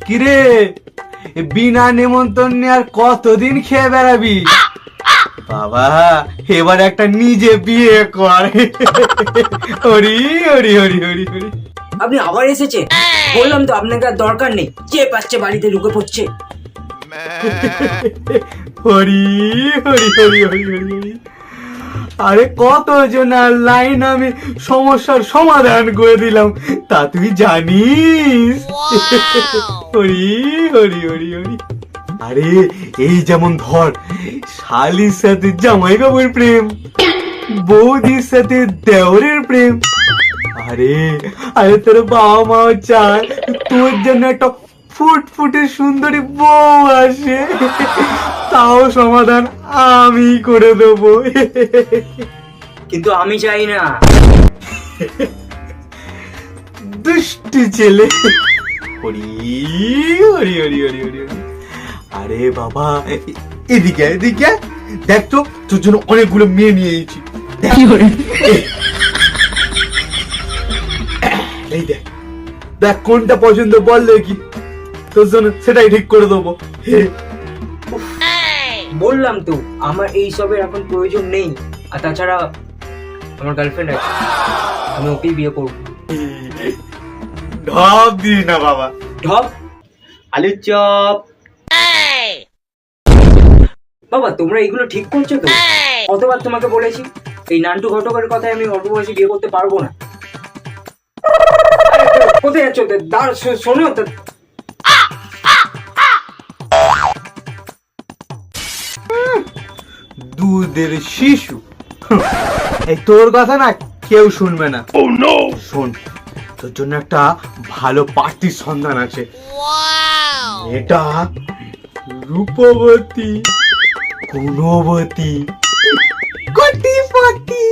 কিরে, বিনা নেমন্তন্নে আর কতদিন খেয়ে বেড়াবি? বাবা, এবার একটা নিজে বিয়ে কর। হরি হরি হরি হরি হরি। আপনি আবার এসেছে? বললাম তো আপনাকে আর দরকার নেই, যে পাচ্ছে বাড়িতে ঢুকে পড়ছে। হরি হরি হরি হরি হরি। আরে কতজনার লাইন আমি সমস্যার সমাধান করে দিলাম, তা তুই জানিস? হরি হরি হরি হরি। আরে এই যেমন ধর, শালির সাথে জামাই বাবুর প্রেম, বৌদির সাথে দেওরের প্রেম। আরে আরে তোর বাবা মাও চায় তোর জন্য একটা ফুটফুটে সুন্দরী বউ আসে, তাও সমাধান আমি করে দেবো। কিন্তু আমি চাই না। দুষ্টু ছেলে। হরি হরি হরি হরি হরি হরি। আরে বাবা, এদিকে এদিকে দেখ তো, তোর জন্য অনেকগুলো মেয়ে নিয়ে এসেছি। এই দেখ দেখ কোনটা পছন্দ বল দেখি, তোর জন্য সেটাই ঠিক করে দেবো। বললাম তো আমার এই সবের এখন প্রয়োজন নেই, আর তাছাড়া আমার গার্লফ্রেন্ড আছে, আমি ওকেই বিয়ে করবো। ঢপ দিস না বাবা। ঢপ? আলুর চপ। বাবা তোমরা এগুলো ঠিক করছো তো? কতবার তোমাকে বলেছি এই নান্টু ঘটকের কথায় আমি অল্প বয়সে বিয়ে করতে পারবো না। কোথায় যাচ্ছ? দাঁড়, শোনো তো। দুধের শিশু, এই তোর কথা না কেউ শুনবে না। শোন, তোর জন্য একটা ভালো পার্টির সন্ধান আছে। এটা রূপবতী, গুণবতী, কোটিপতি।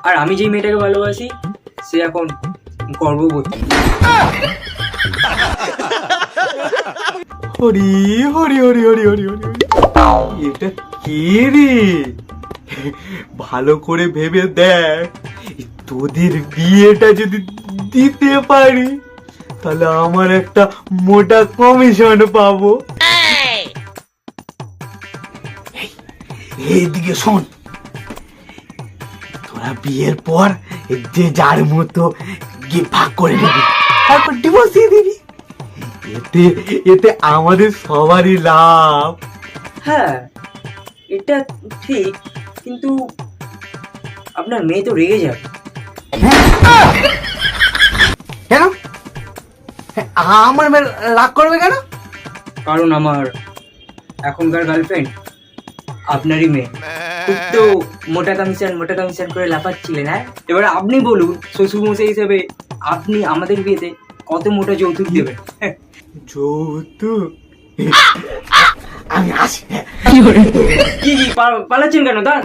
আর আমি যেই মেয়েটাকে ভালোবাসি সে এখন গর্ভবতী। হরি হরি হরি হরি হরি হরি। এটা কে রে? ভালো করে ভেবে দেখ, তোদের বিয়েটা যদি দিতে পারি তাহলে আমার একটা মোটা কমিশন পাবো। এইদিকে শোন, তোরা বিয়ের পর যে যার মতো গিয়ে ভাগ করে নিবি, তারপর ডিভোর্স দিয়ে দিবি। এতে এতে আমাদের সবারই লাভ। হ্যাঁ এটা ঠিক, কিন্তু আপনার মেয়ে তো রেগে যাবে। কেন? আমার মেয়ে রাগ করবে কেন? কারণ আমার এখনকার গার্লফ্রেন্ড আপনারই মেয়ে। খুব তো মোটা কমিশন করে লাফাচ্ছিলেন। হ্যাঁ, এবার আপনি বলুন শ্বশুরমশাই হিসেবে আপনি আমাদের বিয়েতে কত মোটা যৌতুক দেবেন? যৌতুক? আমি আসি। কি পালাচ্ছেন কেন? দাঁড়ান।